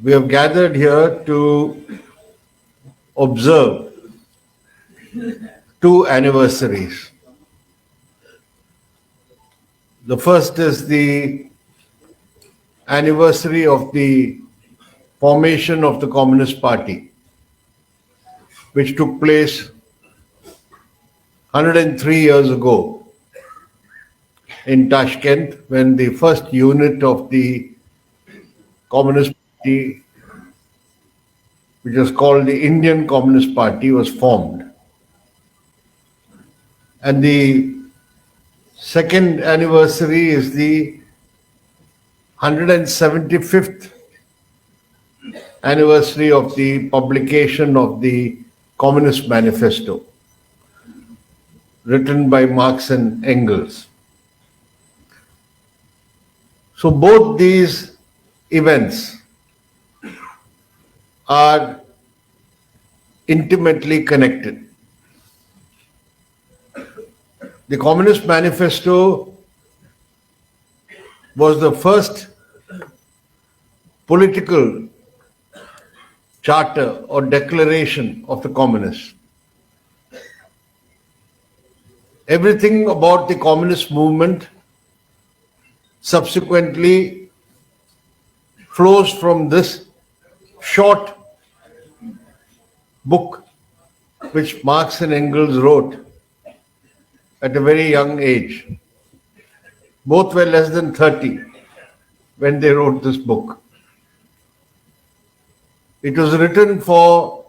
We have gathered here to observe two anniversaries. The first is the anniversary of the formation of the Communist Party, which took place 103 years ago in Tashkent, when the first unit of the Communist Party, which was called the Indian Communist Party, was formed. And the second anniversary is the 175th anniversary of the publication of the Communist Manifesto, written by Marx and Engels. So both these events are intimately connected. The Communist Manifesto was the first political charter or declaration of the communists. Everything about the communist movement subsequently flows from this short book which Marx and Engels wrote at a very young age. Both were less than 30 when they wrote this book. It was written for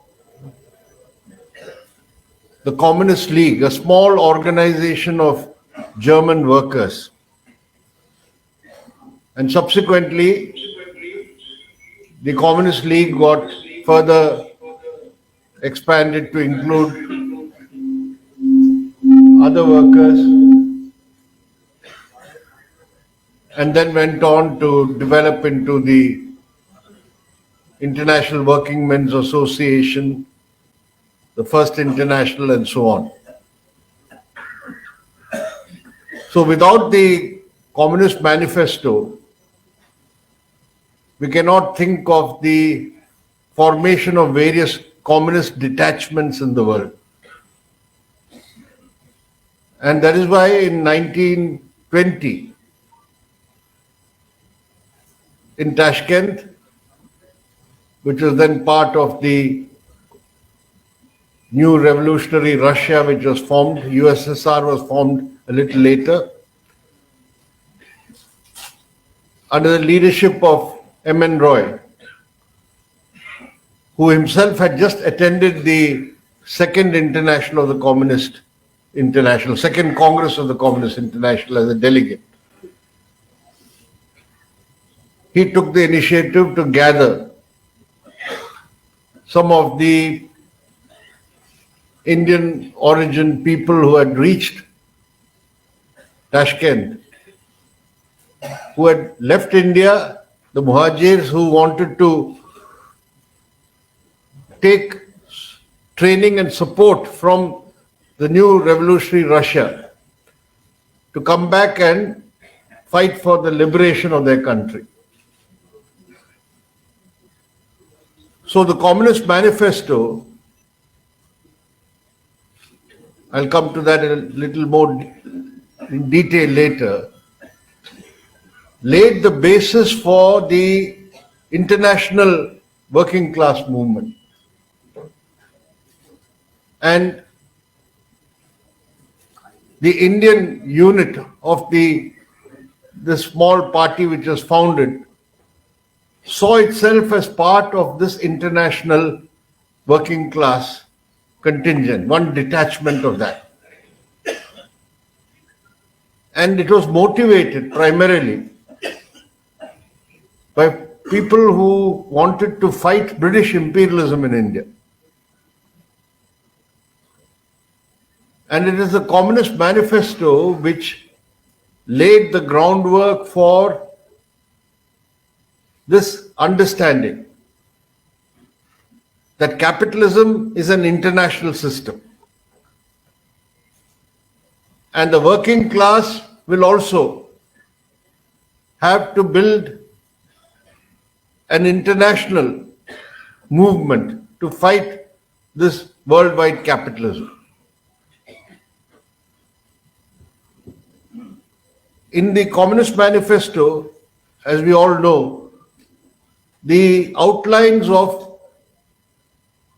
the Communist League, a small organization of German workers. And subsequently, the Communist League got further expanded to include other workers, and then went on to develop into the International Working Men's Association, the First International, and so on. So without the Communist Manifesto, we cannot think of the formation of various communist detachments in the world. And that is why in 1920, in Tashkent, which was then part of the new revolutionary Russia, which was formed, USSR was formed a little later, under the leadership of M.N. Roy, who himself had just attended the Second International of the Communist International, Second Congress of the Communist International as a delegate. He took the initiative to gather some of the Indian origin people who had reached Tashkent, who had left India, the Muhajirs who wanted to take training and support from the new revolutionary Russia to come back and fight for the liberation of their country. So the Communist Manifesto, I'll come to that a little more in detail later, laid the basis for the international working class movement. And the Indian unit of the small party which was founded saw itself as part of this international working class contingent, one detachment of that. And it was motivated primarily by people who wanted to fight British imperialism in India. And it is the Communist Manifesto which laid the groundwork for this understanding that capitalism is an international system. And the working class will also have to build an international movement to fight this worldwide capitalism. In the Communist Manifesto, as we all know, the outlines of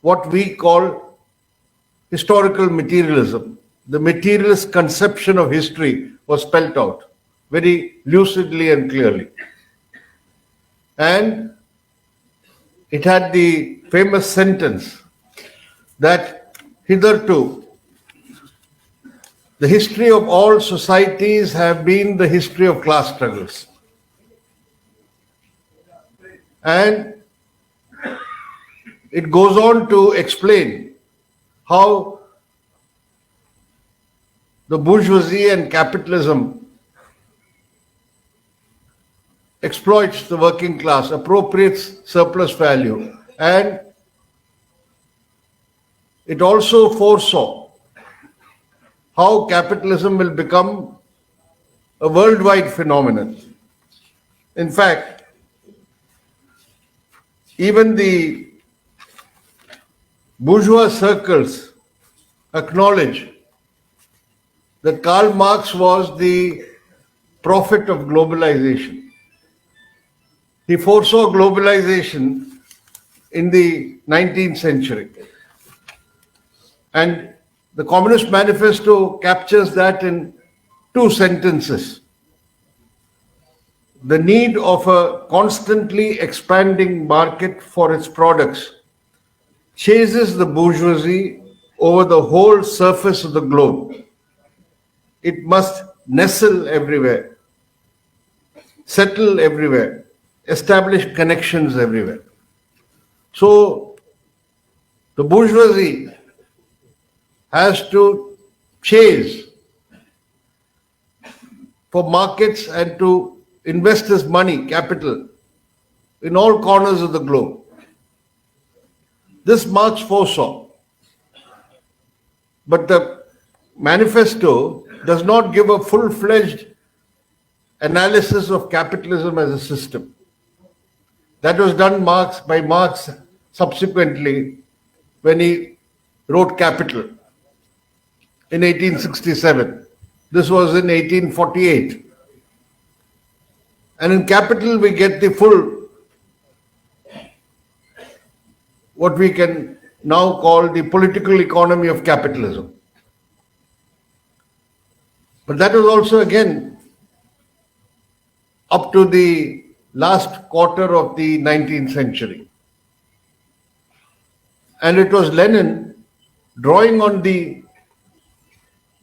what we call historical materialism, the materialist conception of history, was spelt out very lucidly and clearly. And it had the famous sentence that hitherto the history of all societies have been the history of class struggles. And it goes on to explain how the bourgeoisie and capitalism exploits the working class, appropriates surplus value, and it also foresaw how capitalism will become a worldwide phenomenon. In fact, even the bourgeois circles acknowledge that Karl Marx was the prophet of globalization. He foresaw globalization in the 19th century. And the Communist Manifesto captures that in two sentences. The need of a constantly expanding market for its products chases the bourgeoisie over the whole surface of the globe. It must nestle everywhere, settle everywhere, establish connections everywhere. So the bourgeoisie has to chase for markets and to invest its money, capital, in all corners of the globe. This Marx foresaw. But the manifesto does not give a full-fledged analysis of capitalism as a system. That was done by Marx subsequently when he wrote Capital in 1867. This was in 1848. And in Capital we get the full, what we can now call the political economy of capitalism. But that was also again up to the last quarter of the 19th century. And it was Lenin, drawing on the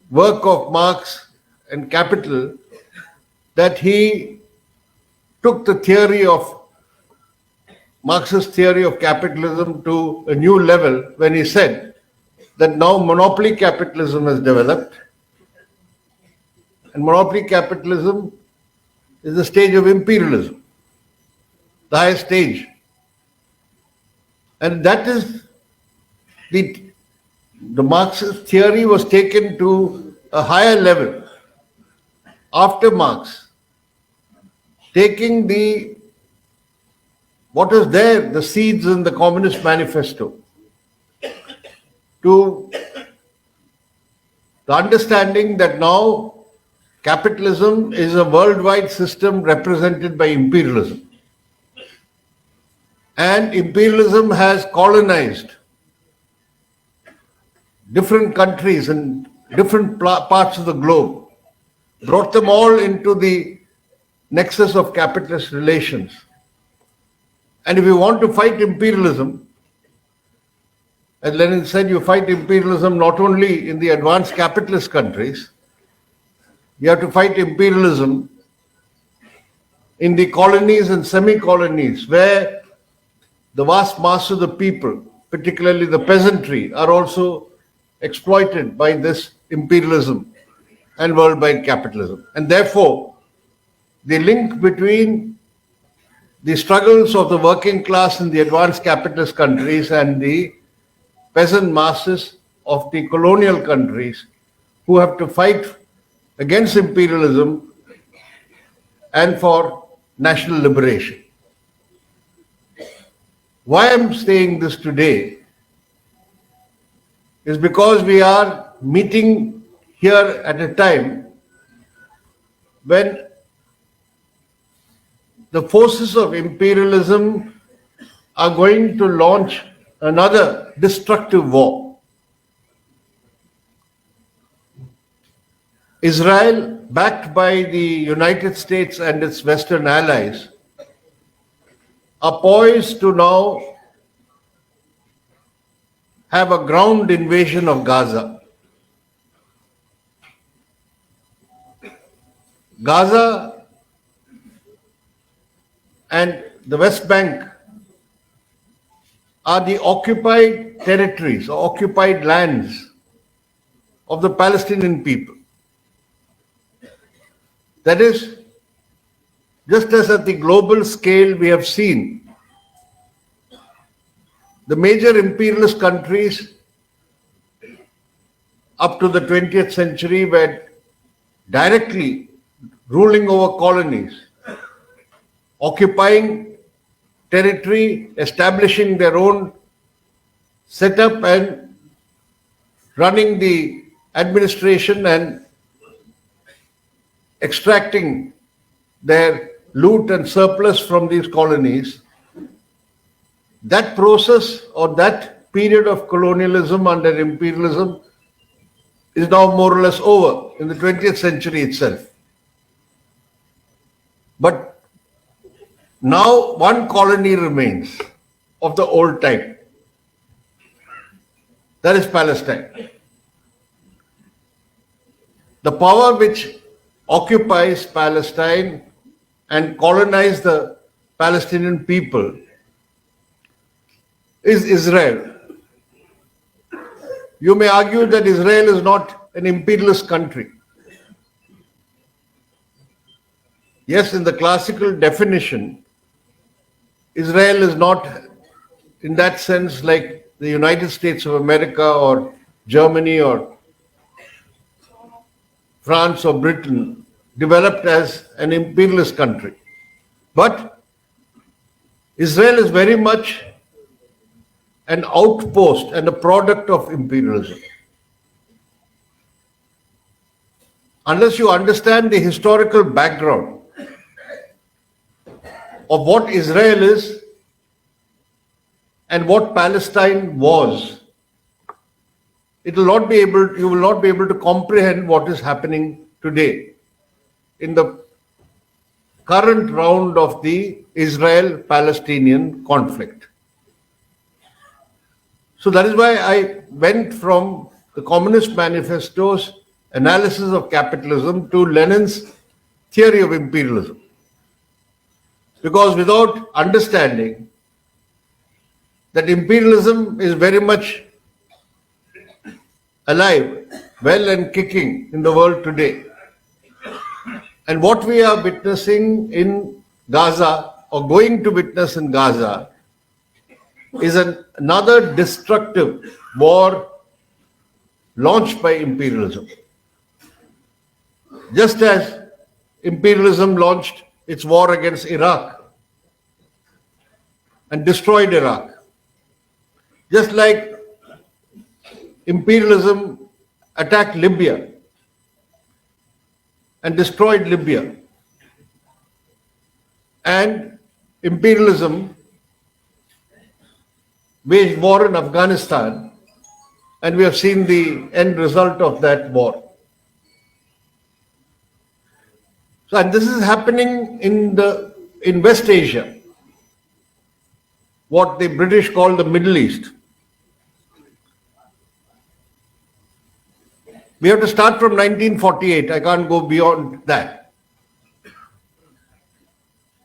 work of Marx and Capital, that he took the theory of Marx's theory of capitalism to a new level when he said that now monopoly capitalism has developed, and monopoly capitalism is the stage of imperialism, the highest stage. And that is the Marxist theory was taken to a higher level after Marx, taking what is there, the seeds in the Communist Manifesto, to the understanding that now capitalism is a worldwide system represented by imperialism. And imperialism has colonized different countries and different parts of the globe, brought them all into the nexus of capitalist relations. And if you want to fight imperialism, as Lenin said, you fight imperialism not only in the advanced capitalist countries, you have to fight imperialism in the colonies and semi-colonies, where the vast mass of the people, particularly the peasantry, are also exploited by this imperialism and worldwide capitalism. And therefore, the link between the struggles of the working class in the advanced capitalist countries and the peasant masses of the colonial countries who have to fight against imperialism and for national liberation. Why I'm saying this today is because we are meeting here at a time when the forces of imperialism are going to launch another destructive war. Israel, backed by the United States and its Western allies, are poised to now have a ground invasion of Gaza. Gaza and the West Bank are the occupied territories or occupied lands of the Palestinian people. That is, just as at the global scale we have seen, the major imperialist countries up to the 20th century were directly ruling over colonies, occupying territory, establishing their own setup and running the administration and extracting their loot and surplus from these colonies. That process or that period of colonialism under imperialism is now more or less over in the 20th century itself. But now one colony remains of the old type. That is Palestine. The power which occupies Palestine and colonizes the Palestinian people is Israel. You may argue that Israel is not an imperialist country. Yes, in the classical definition, Israel is not in that sense like the United States of America or Germany or France or Britain, developed as an imperialist country. But Israel is very much an outpost and a product of imperialism. Unless you understand the historical background of what Israel is and what Palestine was, you will not be able to comprehend what is happening today in the current round of the Israel-Palestinian conflict. So that is why I went from the Communist Manifesto's analysis of capitalism to Lenin's theory of imperialism. Because without understanding that imperialism is very much alive, well and kicking in the world today. And what we are witnessing in Gaza or going to witness in Gaza is another destructive war launched by imperialism. Just as imperialism launched its war against Iraq and destroyed Iraq. Just like imperialism attacked Libya and destroyed Libya. And imperialism waged war in Afghanistan, and we have seen the end result of that war. So, and this is happening in West Asia, what the British call the Middle East. We have to start from 1948. I can't go beyond that.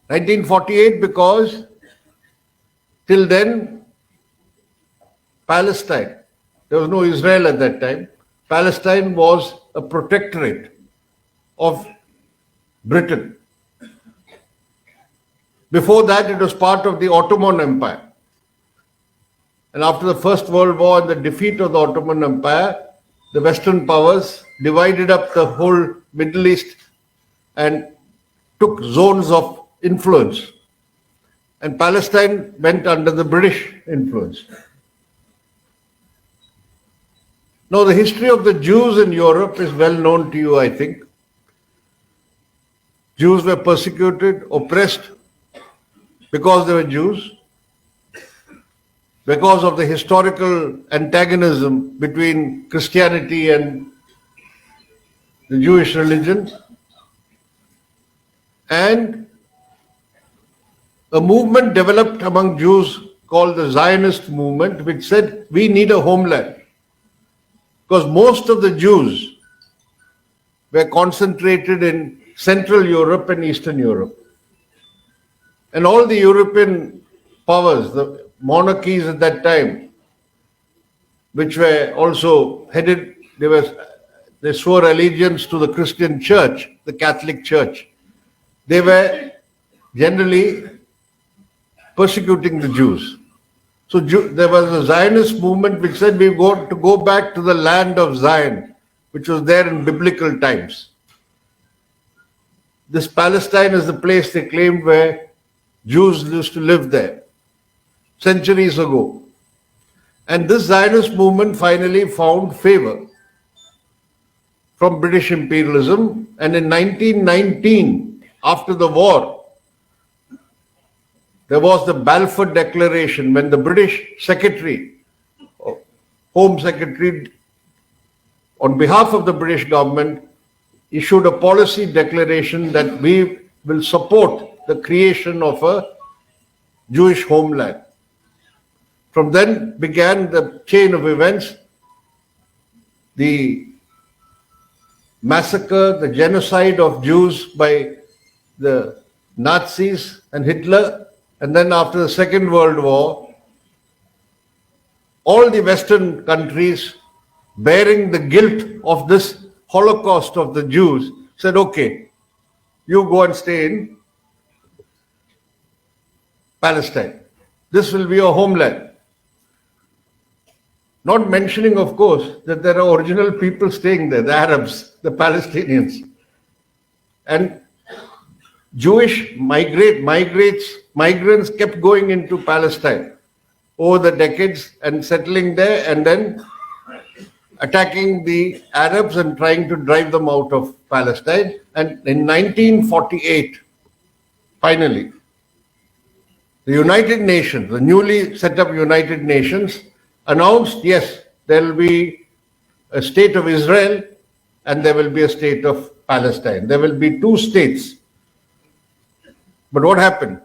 1948 because till then, Palestine, there was no Israel at that time, Palestine was a protectorate of Britain. Before that, it was part of the Ottoman Empire. And after the First World War and the defeat of the Ottoman Empire, the Western powers divided up the whole Middle East and took zones of influence. and Palestine went under the British influence. Now, the history of the Jews in Europe is well known to you, I think. Jews were persecuted, oppressed because they were Jews, because of the historical antagonism between Christianity and the Jewish religion, and a movement developed among Jews called the Zionist movement, which said we need a homeland. Because most of the Jews were concentrated in Central Europe and Eastern Europe. And all the European powers, the monarchies at that time, which were also headed, they swore allegiance to the Christian church, the Catholic church. They were generally persecuting the Jews. So there was a Zionist movement which said we want to go back to the land of Zion, which was there in biblical times. This Palestine is the place they claimed where Jews used to live there centuries ago. And this Zionist movement finally found favor from British imperialism. And in 1919, after the war, there was the Balfour Declaration when the British Secretary, Home Secretary, on behalf of the British government, issued a policy declaration that we will support the creation of a Jewish homeland. From then began the chain of events, the massacre, the genocide of Jews by the Nazis and Hitler. And then after the Second World War, all the Western countries bearing the guilt of this Holocaust of the Jews said, okay, you go and stay in Palestine. This will be your homeland. Not mentioning, of course, that there are original people staying there, the Arabs, the Palestinians. And Jewish migrants kept going into Palestine over the decades and settling there and then attacking the Arabs and trying to drive them out of Palestine. And in 1948, finally, the United Nations, the newly set up United Nations, announced, yes, there will be a state of Israel and there will be a state of Palestine. There will be two states. But what happened?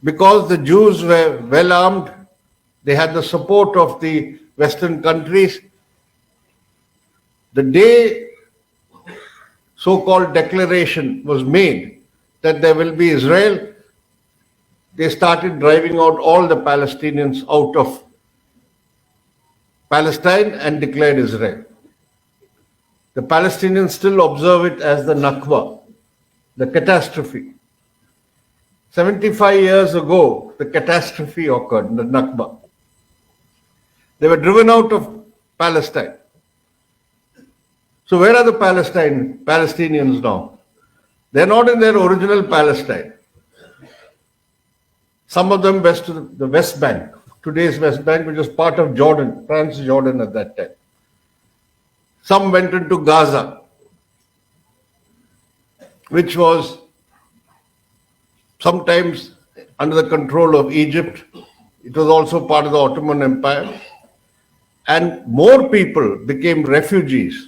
Because the Jews were well armed, they had the support of the Western countries. The day so-called declaration was made that there will be Israel, they started driving out all the Palestinians out of Palestine and declared Israel. The Palestinians still observe it as the Nakba, the catastrophe. 75 years ago, the catastrophe occurred, the Nakba. They were driven out of Palestine. So where are the Palestinians now? They're not in their original Palestine. Some of them west to the West Bank, today's West Bank, which was part of Jordan, Transjordan at that time. Some went into Gaza, which was sometimes under the control of Egypt. It was also part of the Ottoman Empire. And more people became refugees.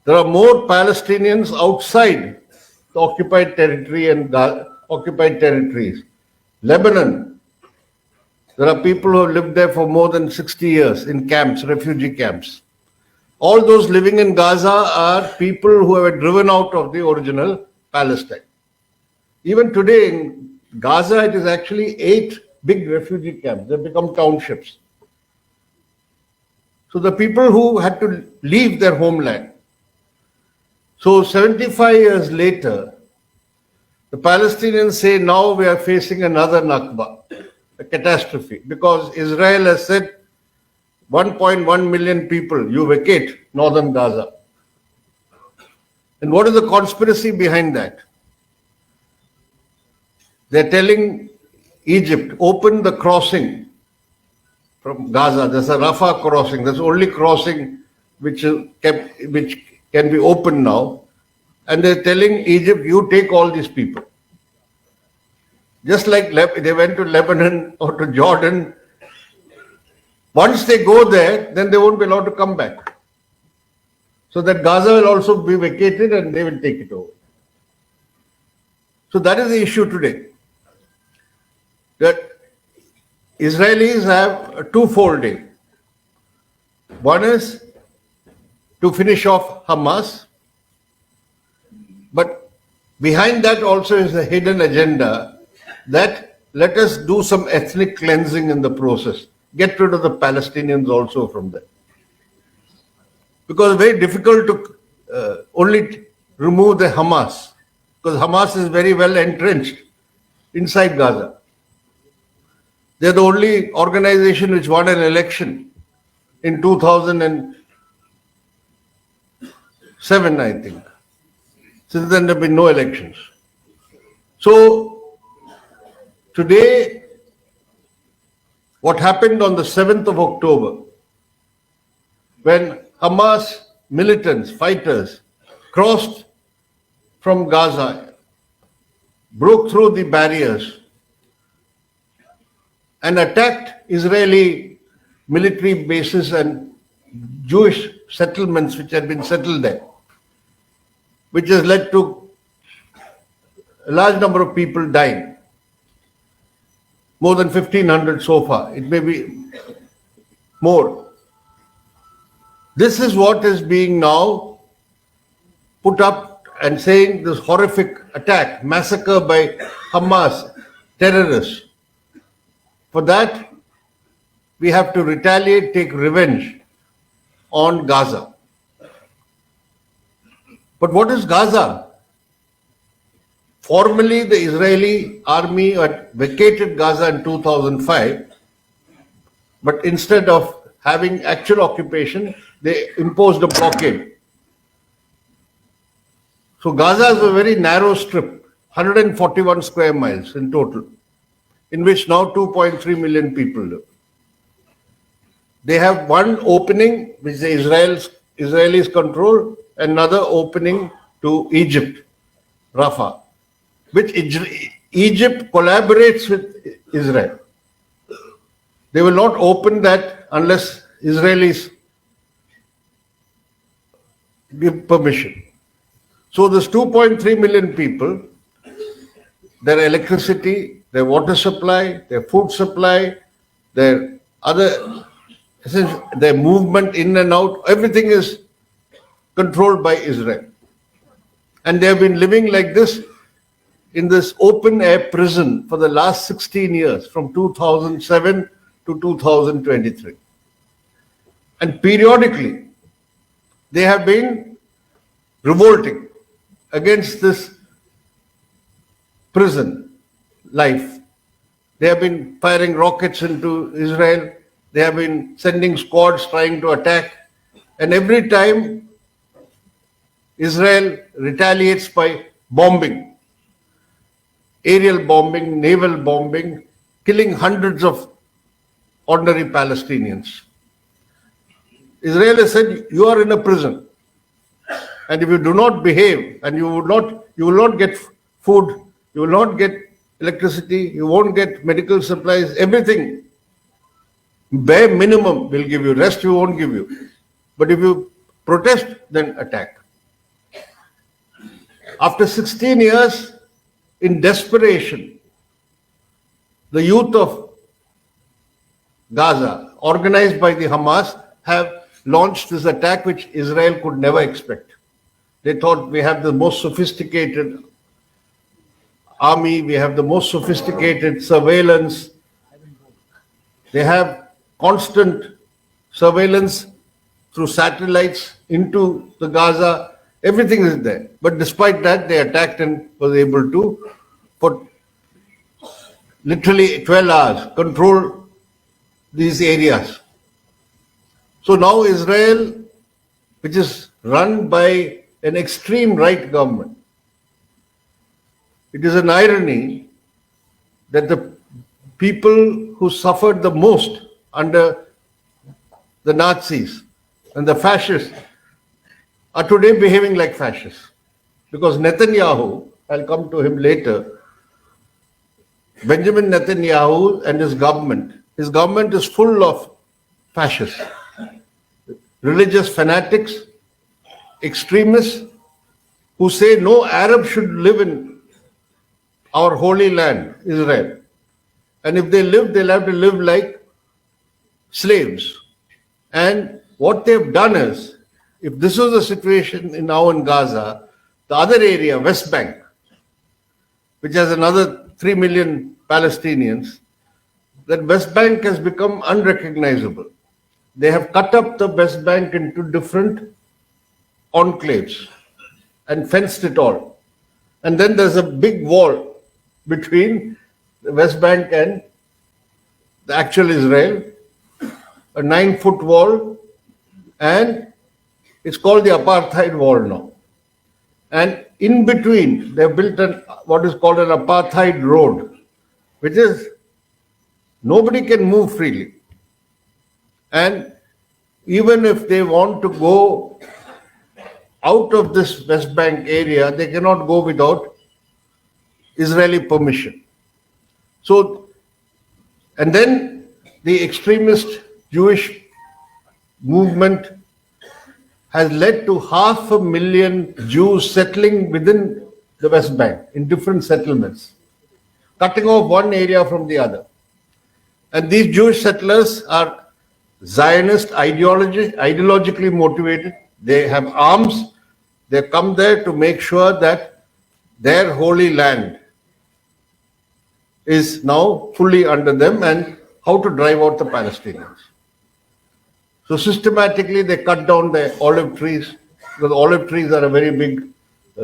There are more Palestinians outside the occupied territory and occupied territories. Lebanon, there are people who have lived there for more than 60 years in camps, refugee camps. All those living in Gaza are people who were driven out of the original Palestine. Even today in Gaza, it is actually 8 big refugee camps. They become townships. So the people who had to leave their homeland. So 75 years later, the Palestinians say now we are facing another Nakba, a catastrophe, because Israel has said 1.1 million people, you vacate northern Gaza. And what is the conspiracy behind that? They're telling Egypt opened the crossing from Gaza. There's a Rafah crossing. That's the only crossing which can be opened now. And they're telling Egypt, you take all these people. Just like they went to Lebanon or to Jordan. Once they go there, then they won't be allowed to come back. So that Gaza will also be vacated and they will take it over. So that is the issue today. That Israelis have a twofold aim. One is to finish off Hamas, but behind that also is a hidden agenda that let us do some ethnic cleansing in the process. Get rid of the Palestinians also from there. Because it's very difficult to only remove the Hamas, because Hamas is very well entrenched inside Gaza. They're the only organization which won an election in 2007, I think. Since then, there have been no elections. So, today, what happened on the 7th of October, when Hamas militants, fighters, crossed from Gaza, broke through the barriers, and attacked Israeli military bases and Jewish settlements which had been settled there, which has led to a large number of people dying. More than 1,500 so far. It may be more. This is what is being now put up and saying this horrific attack, massacre by Hamas terrorists. For that, we have to retaliate, take revenge on Gaza. But what is Gaza? Formally, the Israeli army had vacated Gaza in 2005, but instead of having actual occupation, they imposed a blockade. So Gaza is a very narrow strip, 141 square miles in total, in which now 2.3 million people live. They have one opening which the Israelis control, another opening to Egypt, Rafah, which Egypt collaborates with Israel. They will not open that unless Israelis give permission. So this 2.3 million people, their electricity, their water supply, their food supply, their movement in and out, everything is controlled by Israel. And they have been living like this in this open air prison for the last 16 years, from 2007 to 2023. And periodically, they have been revolting against this prison life. They have been firing rockets into Israel. They have been sending squads trying to attack. And every time, Israel retaliates by bombing, aerial bombing, naval bombing, killing hundreds of ordinary Palestinians. Israel has said, you are in a prison. And if you do not behave, and you will not get food, you will not get electricity, you won't get medical supplies, everything, bare minimum will give you, rest we won't give you. But if you protest, then attack. After 16 years, in desperation, the youth of Gaza, organized by the Hamas, have launched this attack which Israel could never expect. They thought we have the most sophisticated army, we have the most sophisticated surveillance. They have constant surveillance through satellites into the Gaza. Everything is there. But despite that, they attacked and was able to, for literally 12 hours, control these areas. So now Israel, which is run by an extreme right government, it is an irony that the people who suffered the most under the Nazis and the fascists are today behaving like fascists. Because Netanyahu, I'll come to him later, Benjamin Netanyahu and his government is full of fascists, religious fanatics, extremists who say no Arab should live in our holy land, Israel. And if they live, they'll have to live like slaves. And what they've done is, if this was the situation now in Gaza, the other area, West Bank, which has another 3 million Palestinians, that West Bank has become unrecognizable. They have cut up the West Bank into different enclaves and fenced it all. And then there's a big wall between the West Bank and the actual Israel, a 9-foot wall, and it's called the apartheid wall now. And in between, they've built what is called an apartheid road, which is nobody can move freely. And even if they want to go out of this West Bank area, they cannot go without Israeli permission. So, and then the extremist Jewish movement has led to 500,000 Jews settling within the West Bank in different settlements, cutting off one area from the other. And these Jewish settlers are Zionist ideologically motivated. They have arms. They come there to make sure that their holy land is now fully under them and how to drive out the Palestinians. So systematically they cut down the olive trees, because olive trees are a very big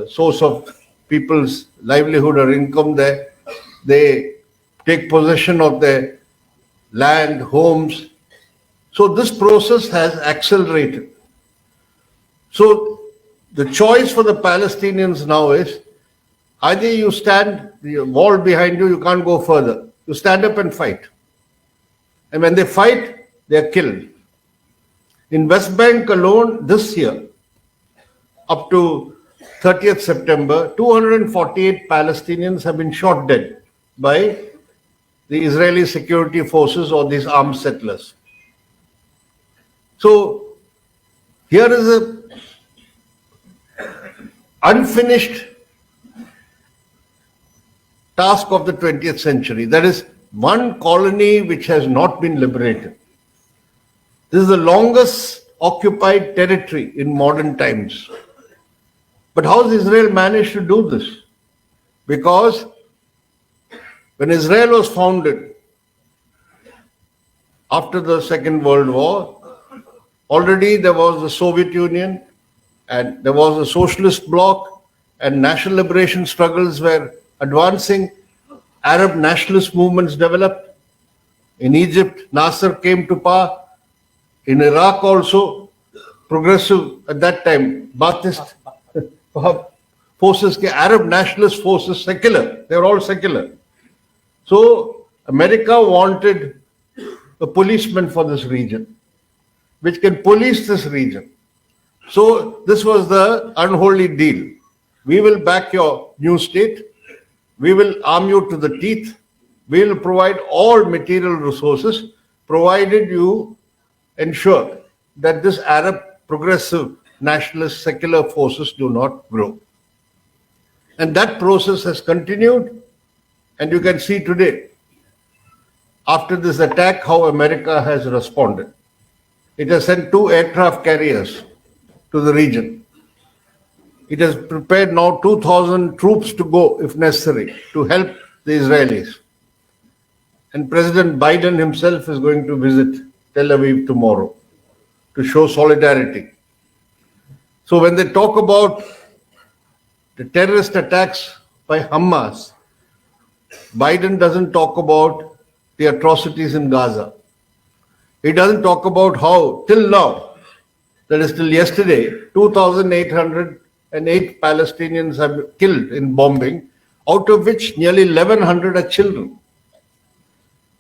source of people's livelihood or income there. They take possession of their land, homes. So this process has accelerated. So the choice for the Palestinians now is either you stand, the wall behind you, you can't go further. You stand up and fight. And when they fight, they are killed. In West Bank alone, this year, up to 30th September, 248 Palestinians have been shot dead by the Israeli security forces or these armed settlers. So here is a unfinished task of the 20th century. That is one colony which has not been liberated. This is the longest occupied territory in modern times. But how has Israel managed to do this? Because when Israel was founded after the Second World War, already there was the Soviet Union and there was a socialist bloc and national liberation struggles were advancing. Arab nationalist movements developed. In Egypt, Nasser came to power. In Iraq also, progressive at that time, Ba'athist forces, Arab nationalist forces, secular, they were all secular. So America wanted a policeman for this region, which can police this region. So this was the unholy deal. We will back your new state. We will arm you to the teeth. We will provide all material resources, provided you ensure that this Arab progressive nationalist secular forces do not grow. And that process has continued, and you can see today, after this attack, how America has responded. It has sent 2 aircraft carriers to the region. It has prepared now 2,000 troops to go, if necessary, to help the Israelis. And President Biden himself is going to visit Tel Aviv tomorrow to show solidarity. So when they talk about the terrorist attacks by Hamas, Biden doesn't talk about the atrocities in Gaza. He doesn't talk about how, till now, that is till yesterday, 2,808 Palestinians have been killed in bombing, out of which nearly 1,100 are children.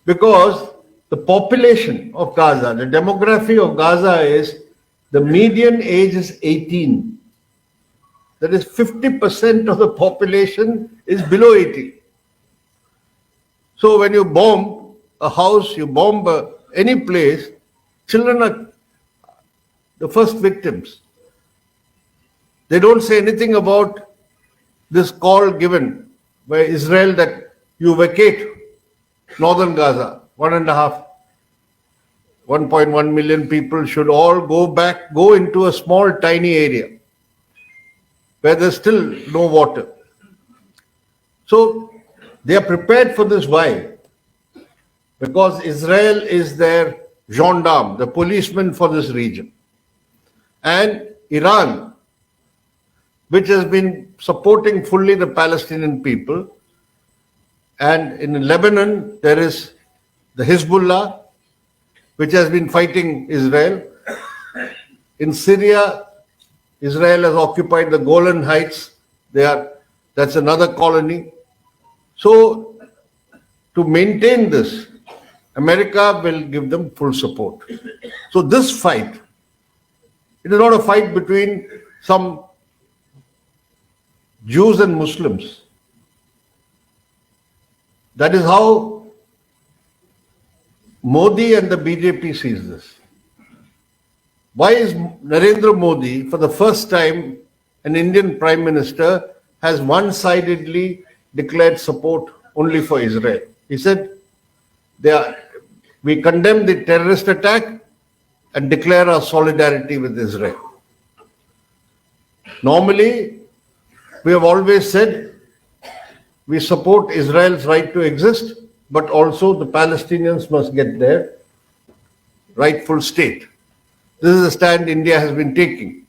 Because the population of Gaza, the demography of Gaza is the median age is 18. That is 50% of the population is below 18. So when you bomb a house, you bomb any place, children are the first victims. They don't say anything about this call given by Israel that you vacate northern Gaza. 1.1 million people should all go into a small, tiny area where there's still no water. So they are prepared for this. Why? Because Israel is their gendarme, the policeman for this region. And Iran, which has been supporting fully the Palestinian people. And in Lebanon, there is the Hezbollah, which has been fighting Israel. In Syria, Israel has occupied the Golan Heights. That's another colony. So, to maintain this, America will give them full support. So this fight, it is not a fight between some Jews and Muslims. That is how Modi and the BJP sees this. Why is Narendra Modi, for the first time, an Indian Prime Minister, has one-sidedly declared support only for Israel? He said, we condemn the terrorist attack and declare our solidarity with Israel. Normally, we have always said we support Israel's right to exist, but also the Palestinians must get their rightful state. This is the stand India has been taking.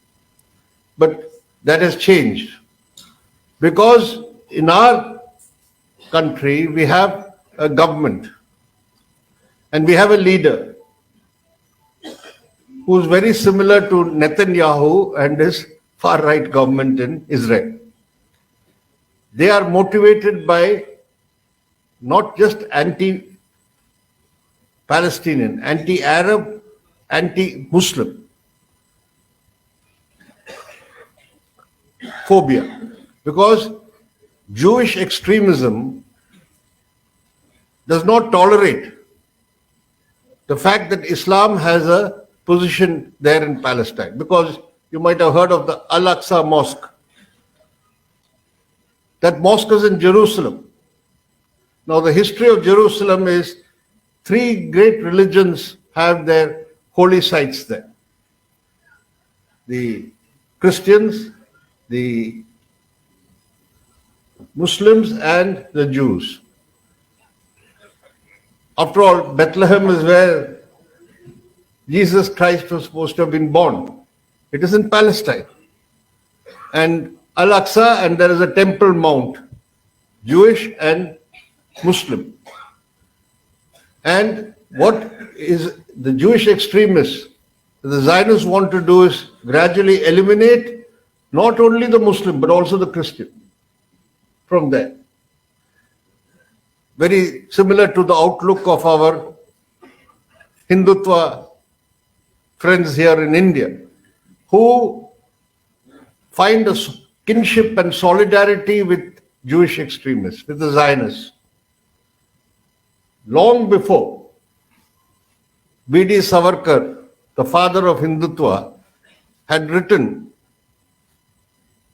But that has changed. Because in our country, we have a government and we have a leader who is very similar to Netanyahu and his far-right government in Israel. They are motivated by not just anti-Palestinian, anti-Arab, anti-Muslim phobia. Because Jewish extremism does not tolerate the fact that Islam has a position there in Palestine. Because you might have heard of the Al-Aqsa Mosque. That mosque is in Jerusalem. Now the history of Jerusalem is three great religions have their holy sites there. The Christians, the Muslims and the Jews. After all, Bethlehem is where Jesus Christ was supposed to have been born. It is in Palestine. And Al-Aqsa, and there is a Temple Mount, Jewish and Muslim. And what is the Jewish extremists, the Zionists want to do is gradually eliminate not only the Muslim but also the Christian from there. Very similar to the outlook of our Hindutva friends here in India, who find a kinship and solidarity with Jewish extremists, with the Zionists. Long before B.D. Savarkar, the father of Hindutva, had written,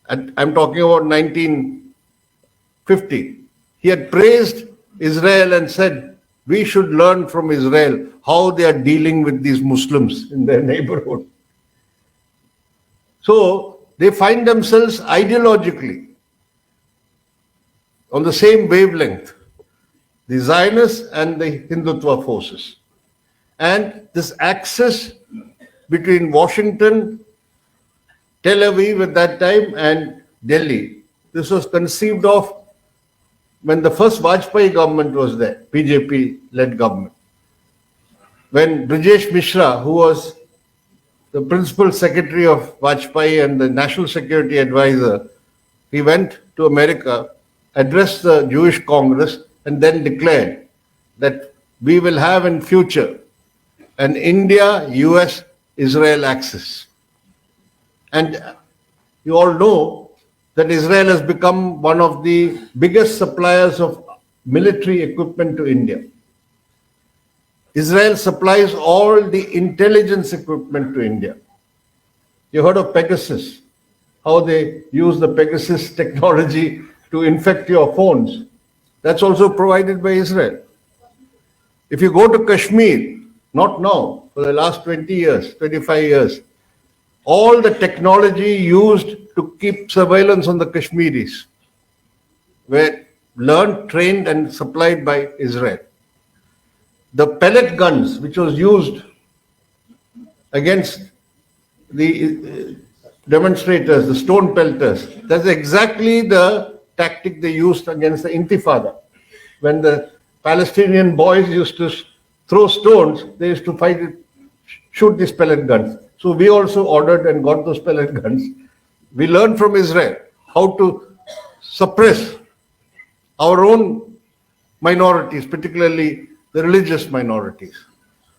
and I'm talking about 1950, he had praised Israel and said, we should learn from Israel how they are dealing with these Muslims in their neighborhood. So they find themselves ideologically on the same wavelength, the Zionists and the Hindutva forces. And this axis between Washington, Tel Aviv at that time, and Delhi, this was conceived of when the first Vajpayee government was there, BJP-led government. When Brijesh Mishra, who was the principal secretary of Vajpayee and the national security advisor, he went to America, addressed the Jewish Congress, and then declared that we will have in future an India-US-Israel axis. And you all know that Israel has become one of the biggest suppliers of military equipment to India. Israel supplies all the intelligence equipment to India. You heard of Pegasus, how they use the Pegasus technology to infect your phones. That's also provided by Israel. If you go to Kashmir, not now, for the last 20 years, 25 years, all the technology used to keep surveillance on the Kashmiris were learned, trained, and supplied by Israel. The pellet guns, which was used against the demonstrators, the stone pelters, that's exactly the tactic they used against the Intifada. When the Palestinian boys used to throw stones, they used to fight it, shoot these pellet guns. So we also ordered and got those pellet guns. We learned from Israel how to suppress our own minorities, particularly the religious minorities.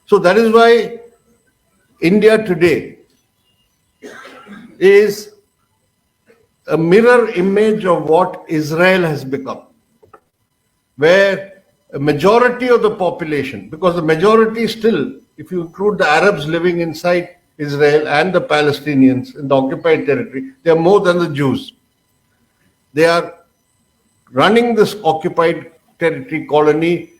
So that is why India today is a mirror image of what Israel has become, where a majority of the population, because the majority still, if you include the Arabs living inside Israel and the Palestinians in the occupied territory, they are more than the Jews. They are running this occupied territory colony,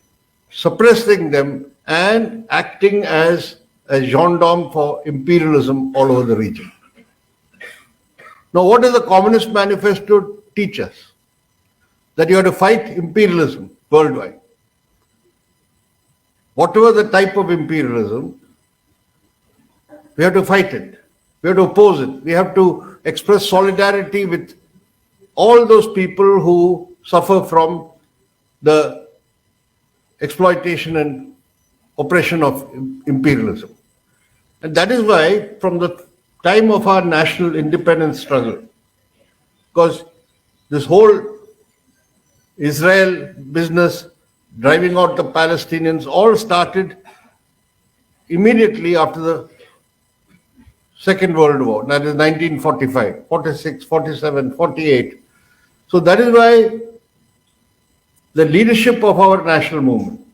suppressing them and acting as a gendarme for imperialism all over the region. Now, what does the Communist Manifesto teach us? That you have to fight imperialism worldwide. Whatever the type of imperialism, we have to fight it. We have to oppose it. We have to express solidarity with all those people who suffer from the exploitation and oppression of imperialism. And that is why, from the time of our national independence struggle, because this whole Israel business, driving out the Palestinians, all started immediately after the Second World War, that is 1945, 46, 47, 48. So that is why the leadership of our national movement,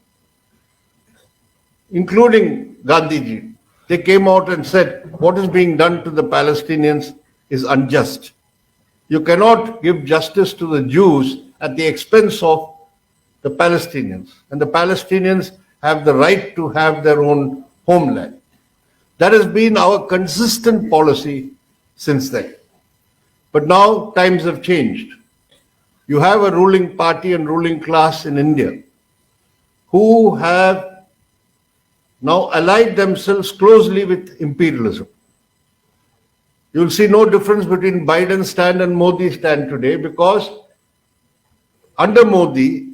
including Gandhiji, they came out and said, what is being done to the Palestinians is unjust. You cannot give justice to the Jews at the expense of the Palestinians. And the Palestinians have the right to have their own homeland. That has been our consistent policy since then. But now times have changed. You have a ruling party and ruling class in India who have now allied themselves closely with imperialism. You'll see no difference between Biden's stand and Modi's stand today, because under Modi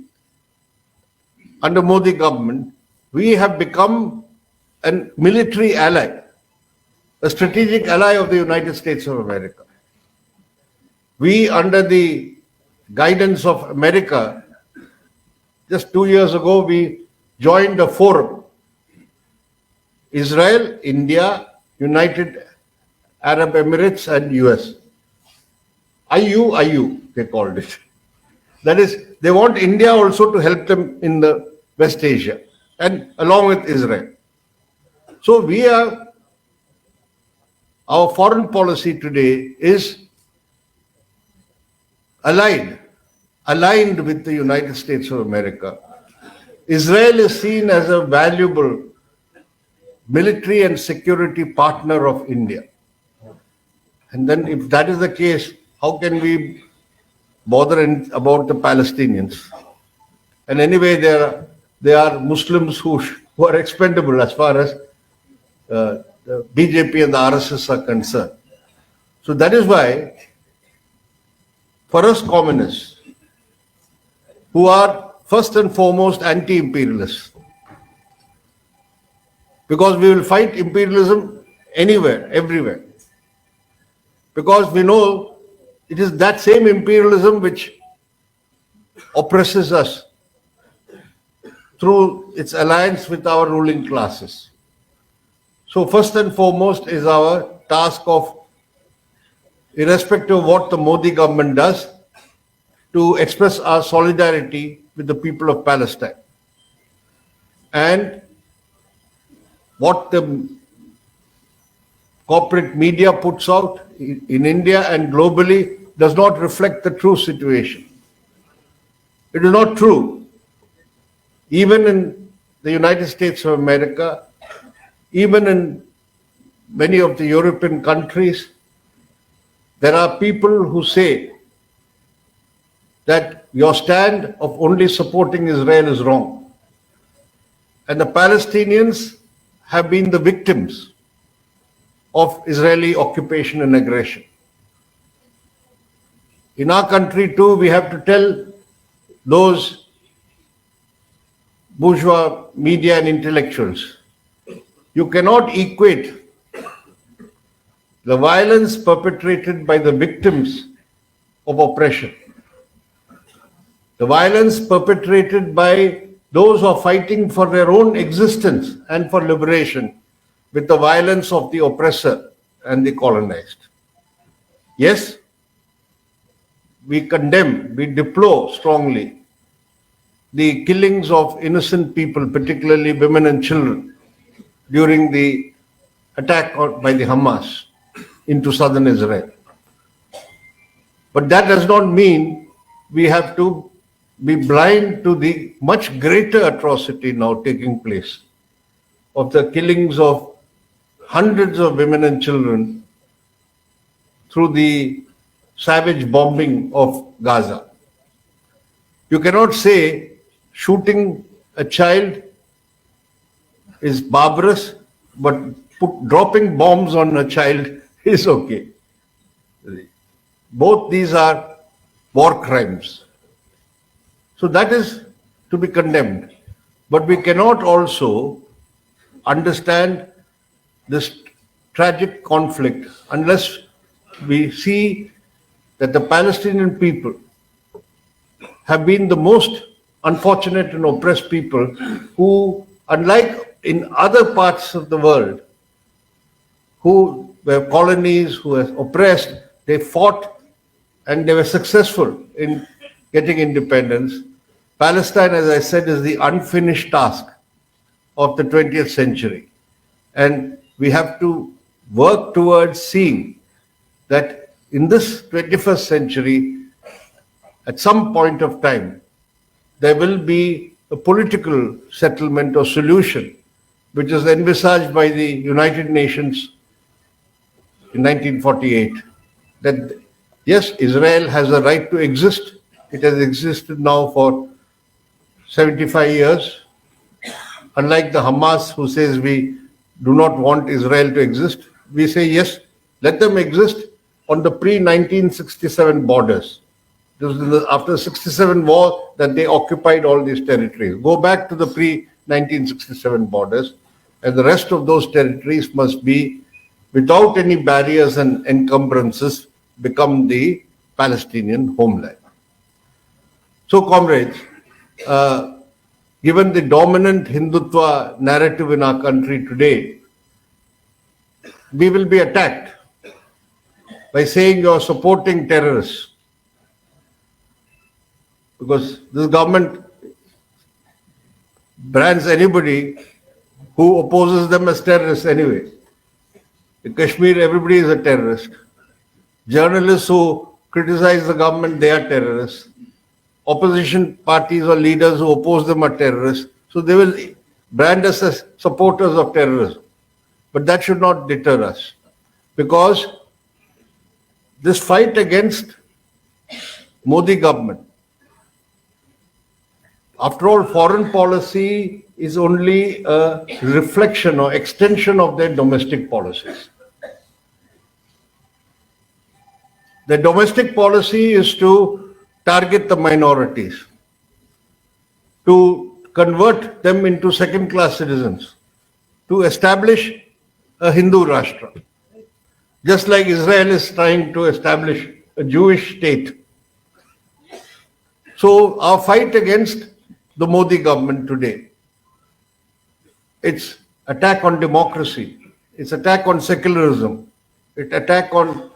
government, we have become a military ally, a strategic ally of the United States of America. We, under the guidance of America, just 2 years ago, we joined a forum. Israel, India, United Arab Emirates and US. IU, they called it. That is, they want India also to help them in the West Asia and along with Israel. So our foreign policy today is aligned with the United States of America. Israel is seen as a valuable military and security partner of India. And then if that is the case, how can we bother about the Palestinians? And anyway, they are Muslims who are expendable as far as the BJP and the RSS are concerned. So that is why, for us communists, who are first and foremost anti-imperialists, because we will fight imperialism anywhere, everywhere. Because we know it is that same imperialism which oppresses us. through its alliance with our ruling classes. So first and foremost is our task of, irrespective of what the Modi government does, to express our solidarity with the people of Palestine. And what the corporate media puts out in India and globally does not reflect the true situation. It is not true. Even in the United States of America, even in many of the European countries, there are people who say that your stand of only supporting Israel is wrong. And the Palestinians have been the victims of Israeli occupation and aggression. In our country too, we have to tell those bourgeois media and intellectuals, you cannot equate the violence perpetrated by the victims of oppression, the violence perpetrated by those who are fighting for their own existence and for liberation, with the violence of the oppressor and the colonized. Yes, we condemn, we deplore strongly the killings of innocent people, particularly women and children, during the attack by the Hamas into southern Israel. But that does not mean we have to be blind to the much greater atrocity now taking place of the killings of hundreds of women and children through the savage bombing of Gaza. You cannot say shooting a child is barbarous, but dropping bombs on a child is okay. Both these are war crimes. So that is to be condemned. But we cannot also understand this tragic conflict unless we see that the Palestinian people have been the most unfortunate and oppressed people who, unlike in other parts of the world, who were colonies, who were oppressed, they fought and they were successful in getting independence. Palestine, as I said, is the unfinished task of the 20th century. And we have to work towards seeing that in this 21st century, at some point of time, there will be a political settlement or solution, which is envisaged by the United Nations in 1948, that yes, Israel has a right to exist. It has existed now for 75 years. Unlike the Hamas, who says we do not want Israel to exist, we say yes, let them exist on the pre-1967 borders. This was after the 67 war that they occupied all these territories. Go back to the pre-1967 borders, and the rest of those territories must be, without any barriers and encumbrances, become the Palestinian homeland. So, comrades, given the dominant Hindutva narrative in our country today, we will be attacked by saying you are supporting terrorists. Because this government brands anybody who opposes them as terrorists anyway. In Kashmir, everybody is a terrorist. Journalists who criticize the government, they are terrorists. Opposition parties or leaders who oppose them are terrorists. So they will brand us as supporters of terrorism. But that should not deter us. Because this fight against Modi government, after all, foreign policy is only a reflection or extension of their domestic policies. The domestic policy is to target the minorities, to convert them into second-class citizens, to establish a Hindu Rashtra. Just like Israel is trying to establish a Jewish state. So our fight against the Modi government today It's attack on democracy. It's attack on secularism. It's attack on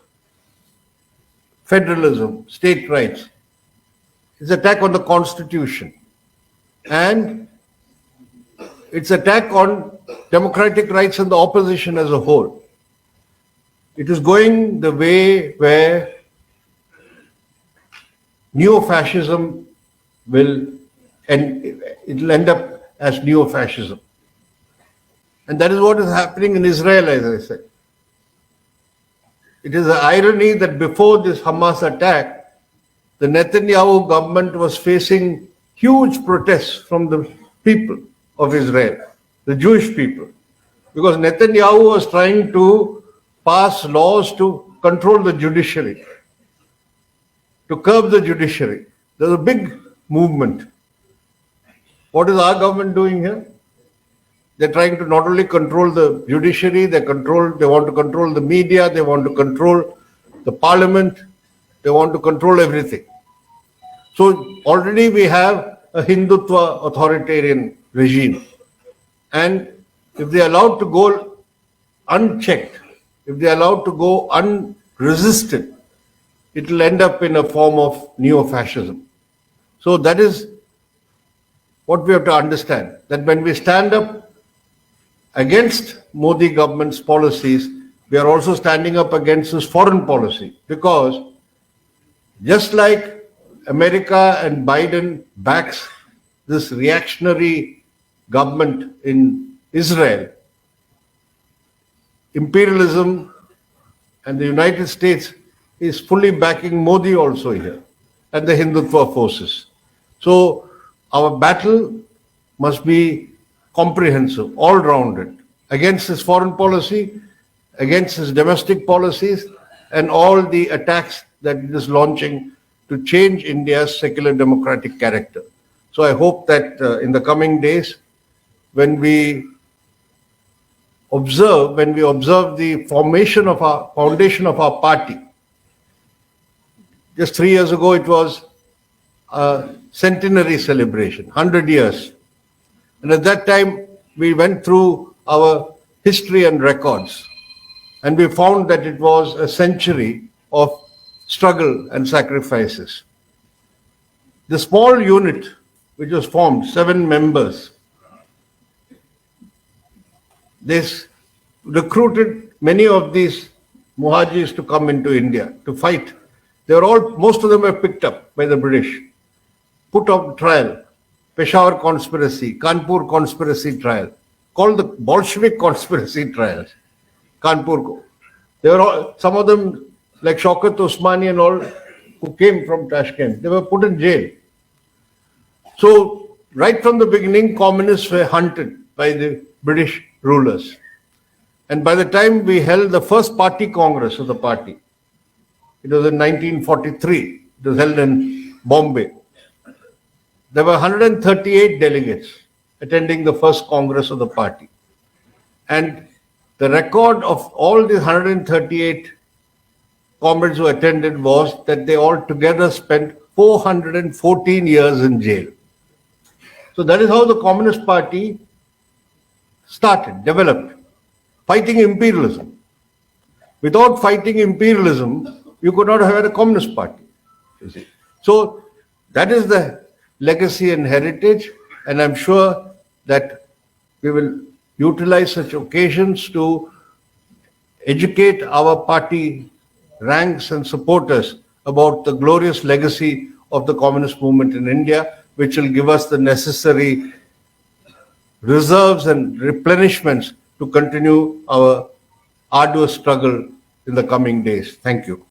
federalism, state rights. It's attack on the constitution. And it's attack on democratic rights and the opposition as a whole. It is going the way where neo-fascism will, and it'll end up as neo-fascism. And that is what is happening in Israel, as I said. It is an irony that before this Hamas attack, the Netanyahu government was facing huge protests from the people of Israel, the Jewish people, because Netanyahu was trying to pass laws to control the judiciary, to curb the judiciary. There's a big movement. What is our government doing here? They're trying to not only control the judiciary, they want to control the media, they want to control the parliament, they want to control everything. So already we have a Hindutva authoritarian regime. And if they're allowed to go unchecked, if they're allowed to go unresisted, it will end up in a form of neo-fascism. So that is what we have to understand, that when we stand up against Modi government's policies, we are also standing up against his foreign policy, because just like America and Biden backs this reactionary government in Israel, imperialism and the United States is fully backing Modi also here and the Hindutva forces. So our battle must be comprehensive, all-rounded, against his foreign policy, against his domestic policies, and all the attacks that it is launching to change India's secular democratic character. So I hope that in the coming days, when we observe the foundation of our party, just 3 years ago it was a centenary celebration, 100 years. And at that time, we went through our history and records, and we found that it was a century of struggle and sacrifices. The small unit which was formed, 7 members, this recruited many of these Muhajirs to come into India to fight. Most of them were picked up by the British, put on trial. Peshawar conspiracy, Kanpur conspiracy trial, called the Bolshevik conspiracy trials. Kanpur. They were all, some of them, like Shaukat Usmani and all, who came from Tashkent, they were put in jail. So, right from the beginning, communists were hunted by the British rulers. And by the time we held the first party congress of the party, it was in 1943, it was held in Bombay. There were 138 delegates attending the first Congress of the party. And the record of all these 138 comrades who attended was that they all together spent 414 years in jail. So that is how the Communist Party started, developed, fighting imperialism. Without fighting imperialism, you could not have had a Communist Party, you see. So that is the legacy and heritage, and I'm sure that we will utilize such occasions to educate our party ranks and supporters about the glorious legacy of the communist movement in India, which will give us the necessary reserves and replenishments to continue our arduous struggle in the coming days. Thank you.